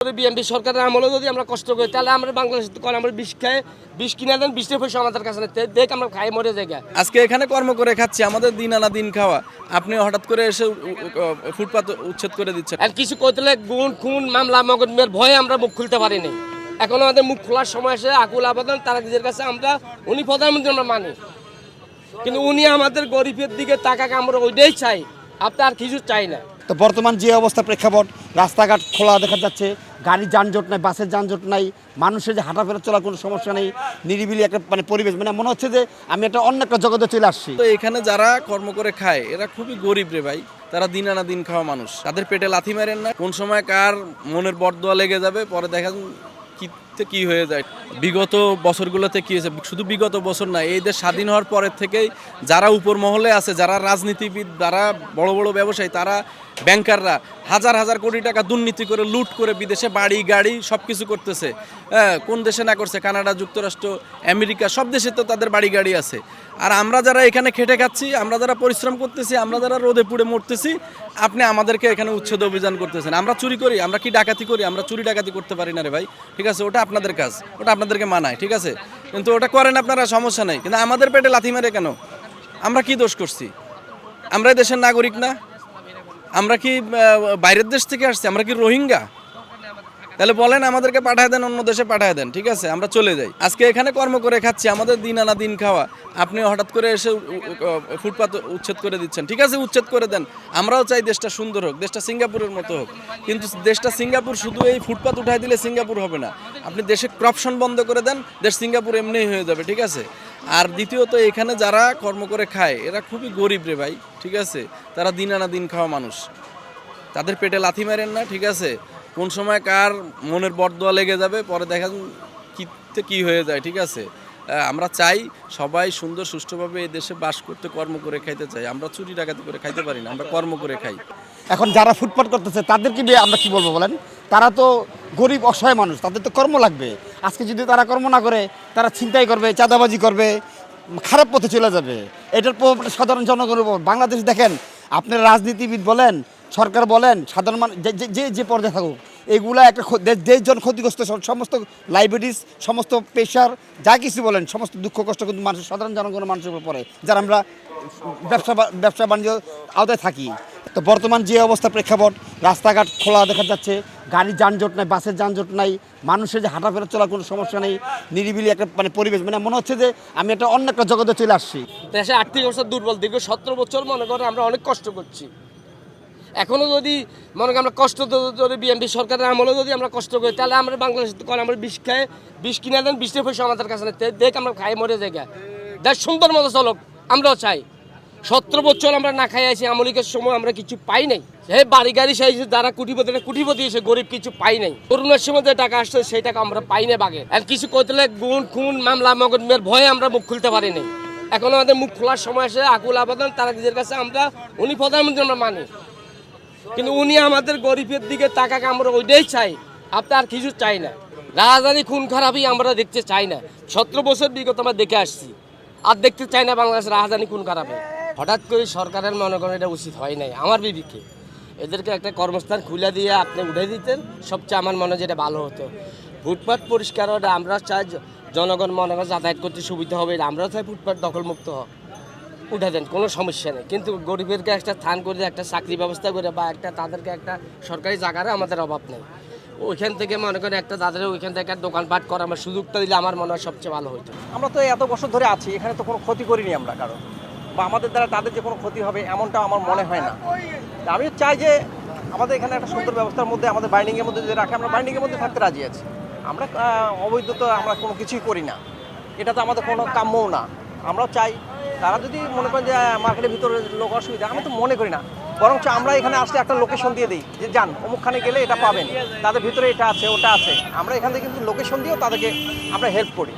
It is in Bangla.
বিএনপি সরকারের আমলে যদি আমরা কষ্ট করি তাহলে আমরা বাংলাদেশে আমরা বিষ খাই, বিষ কিনে দেন, 20 পয়সা আমাদের কাছে দেখ আমরা খাই মরে জায়গা। আজকে এখানে কর্ম করে খাচ্ছি, আমাদের দিন আনা দিন খাওয়া, আপনি হঠাৎ করে এসে ফুটপাত উচ্ছেদ করে দিচ্ছেন। আর কিছু কইতে গুণ খুন মামলা মকদ্দমার ভয়ে আমরা মুখ খুলতে পারিনি। এখন আমাদের মুখ খোলার সময় এসে আকুল আবেদন তারা নিজের কাছে আমরা উনি প্রধানমন্ত্রী আমরা মানি, কিন্তু উনি আমাদের গরিবের দিকে তাকাকে আমরা ওইটাই চাই, আপনি আর কিছু চাই না। তো বর্তমান যে অবস্থা প্রেক্ষাপট, রাস্তাঘাট খোলা দেখা যাচ্ছে, গাড়ির যানজট নাই, বাসের যানজট নাই, মানুষের যে হাঁটাফেরা চলার কোনো সমস্যা নেই, নিরিবিলি একটা পরিবেশ, মনে হচ্ছে যে আমি একটা অন্য একটা জগতে চলে আসছি। তো এখানে যারা কর্ম করে খায় এরা খুবই গরিব রে ভাই, তারা দিন আনা দিন খাওয়া মানুষ, তাদের পেটে লাথি মারেন না, কোন সময় কার মনের বরদোয়া লেগে যাবে পরে দেখেন কি হয়ে যায়। বিগত বছরগুলোতে কি হয়েছে, শুধু বিগত বছর না, এই দেশ স্বাধীন হওয়ার পরের থেকেই যারা উপর মহলে আছে, যারা রাজনীতিবিদ, যারা বড় বড় ব্যবসায়ী, তারা ব্যাংকাররা হাজার হাজার কোটি টাকা দুর্নীতি করে লুট করে বিদেশে বাড়ি গাড়ি সব কিছু করতেছে। হ্যাঁ, কোন দেশে না করছে? কানাডা, যুক্তরাষ্ট্র, আমেরিকা, সব দেশে তো তাদের বাড়ি গাড়ি আছে। আর আমরা যারা এখানে খেটে খাচ্ছি, আমরা যারা পরিশ্রম করতেছি, আমরা যারা রোদে পুড়ে মরতেছি, আপনি আমাদেরকে এখানে উচ্ছেদ অভিযান করতেছেন। আমরা চুরি করি, আমরা কি ডাকাতি করি? আমরা চুরি ডাকাতি করতে পারি না রে ভাই, ঠিক আছে? ওটা আপনাদের কাজ, ওটা আপনাদেরকে মানায়, ঠিক আছে? কিন্তু ওটা করেন আপনারা, সমস্যা নেই, কিন্তু আমাদের পেটে লাথি মারে কেন? আমরা কি দোষ করছি? আমরা এই দেশের নাগরিক না? আমরা কি বাইরের দেশ থেকে আসছি? আমরা কি রোহিঙ্গা? তাহলে বলেন আমাদেরকে পাঠায় দেন, অন্য দেশে পাঠায় দেন, ঠিক আছে? আমরা চলে যাই। আজকে এখানে কর্ম করে খাচ্ছি, আমাদের দিন আনা দিন খাওয়া, আপনি হঠাৎ করে এসে ফুটপাত উচ্ছেদ করে দিচ্ছেন। ঠিক আছে, উচ্ছেদ করে দেন, আমরাও চাই দেশটা সুন্দর হোক, দেশটা সিঙ্গাপুরের মতো হোক, কিন্তু দেশটা সিঙ্গাপুর শুধু এই ফুটপাত উঠাই দিলে সিঙ্গাপুর হবে না। আপনি দেশে করাপশন বন্ধ করে দেন, দেশ সিঙ্গাপুর এমনিই হয়ে যাবে, ঠিক আছে? আর দ্বিতীয়ত, এখানে যারা কর্ম করে খায় এরা খুবই গরিব রে ভাই, ঠিক আছে? তারা দিন আনা দিন খাওয়া মানুষ, তাদের পেটে লাথি মারেন না, ঠিক আছে? কোন সময় কার মনের বরদোয়া লেগে যাবে পরে দেখেন কি হয়ে যায়, ঠিক আছে? আমরা চাই সবাই সুন্দর সুষ্ঠুভাবে এই দেশে বাস করতে, কর্ম করে খাইতে চাই। আমরা চুরি ডাকাতি করে খাইতে পারি না, আমরা কর্ম করে খাই। এখন যারা ফুটপাত করতেছে তাদেরকে আমরা কি বলবো বলেন? তারা তো গরিব অসহায় মানুষ, তাদের তো কর্ম লাগবে। আজকে যদি তারা কর্ম না করে, তারা ছিনতাই করবে, চাঁদাবাজি করবে, খারাপ পথে চলে যাবে। এটার সাধারণ জনগণের উপর বাংলাদেশ দেখেন, আপনার রাজনীতিবিদ বলেন, সরকার বলেন, সাধারণ মানুষ যে পর্যায়ে থাকুক, এগুলা একটা দেশজন ক্ষতিগ্রস্ত, সমস্ত লাইব্রেরিজ, সমস্ত পেশার যা কিছু বলেন, সমস্ত দুঃখ কষ্ট কিন্তু মানুষের, সাধারণ জনগণের মানুষের উপর পড়ে, যারা আমরা ব্যবসা বাণিজ্য আওতায় থাকি। তো বর্তমান যে অবস্থা প্রেক্ষাপট, রাস্তাঘাট খোলা দেখা যাচ্ছে, গাড়ির যানজট নাই, বাসের যানজট নাই, মানুষের যে হাঁটাফেরা চলার কোনো সমস্যা নেই, নিরিবিলি একটা পরিবেশ, মনে হচ্ছে যে আমি একটা অন্য একটা জগতে চলে আসছি। দেশে আর্থিক অবস্থা দুর্বল, দীর্ঘ 17 বছর মনে করেন আমরা অনেক কষ্ট করছি। এখনও যদি মনে করেন আমরা কষ্ট যদি বিএনপি সরকারের আমলে যদি আমরা কষ্ট করি তাহলে আমরা বাংলাদেশে আমরা বিষ খাই, বিষ কিনে দেন, 20 পয়সা আমাদের কাছে দেখ আমরা খাই মরে জায়গা। দেশ সুন্দর মতো চলক, আমরাও চাই। 17 বছর আমরা না খাই আছি, আমলিকের সময় আমরা কিছু পাই নাই। হে বাড়ি গাড়ি চাইছে, যারা কুটিপতি এসে গরিব কিছু পাই নাই। করোনার সময় যে টাকা আসছে সেই টাকা আমরা পাই না বাগে। আর কিছু কইতে গুণ খুন মামলা মকদ্দমার ভয়ে আমরা মুখ খুলতে পারিনি। এখন আমাদের মুখ খোলার সময় এসে আকুল আবেদন তারা নিজের কাছে আমরা উনি প্রধানমন্ত্রী আমরা মানি, কিন্তু উনি আমাদের গরিবের দিকে তাকাকে আমরা ওইটাই চাই, আপনি আর কিছু চাই না। রাজধানী খুন খারাপই আমরা দেখতে চাই না। 17 বছর বিগত আমরা দেখে আসছি, আর দেখতে চাই না বাংলাদেশের রাজধানী খুন খারাপে। হঠাৎ করে সরকারের মনে করেন এটা উচিত হয় নাই আমার বিবেকে। এদেরকে একটা কর্মস্থান খুলে দিয়ে আপনি উঠে দিতেন, সবচেয়ে আমার মনে হয় যেটা ভালো হতো। ফুটপাত পরিষ্কার হলে আমরা চাই জনগণ মনে করে যাতায়াত করতে সুবিধা হবে, আমরাও চাই ফুটপাত দখলমুক্ত উঠে দেন, কোনো সমস্যা নেই। কিন্তু গরিবেরকে একটা স্থান করে, একটা চাকরি ব্যবস্থা করে, বা একটা তাদেরকে একটা সরকারি জায়গারও আমাদের অভাব নেই, ওইখান থেকে মনে করেন একটা তাদের ওইখান থেকে দোকানপাট করার আমার সুযোগটা দিলে আমার মনে হয় সবচেয়ে ভালো হতো। আমরা তো এত বছর ধরে আছি এখানে, তো কোনো ক্ষতি করিনি আমরা কারো, বা আমাদের দ্বারা তাদের যে কোনো ক্ষতি হবে এমনটা আমার মনে হয় না। আমি চাই যে আমাদের এখানে একটা সুন্দর ব্যবস্থার মধ্যে, আমাদের বাইন্ডিংয়ের মধ্যে যে রাখে, আমরা বাইন্ডিংয়ের মধ্যে থাকতে রাজি আছি। আমরা অবৈধ তো আমরা কোনো কিছুই করি না, এটা তো আমাদের কোনো কাম্যও না। আমরাও চাই তারা যদি মনে করেন যে মার্কেটের ভিতরে লোক অসুবিধা, আমি তো মনে করি না, বরঞ্চ আমরা এখানে আসলে একটা লোকেশন দিয়ে দিই যে যান অমুকখানে গেলে এটা পাবেন, তাদের ভিতরে এটা আছে ওটা আছে। আমরা এখান থেকে কিন্তু লোকেশন দিয়েও তাদেরকে আমরা হেল্প করি।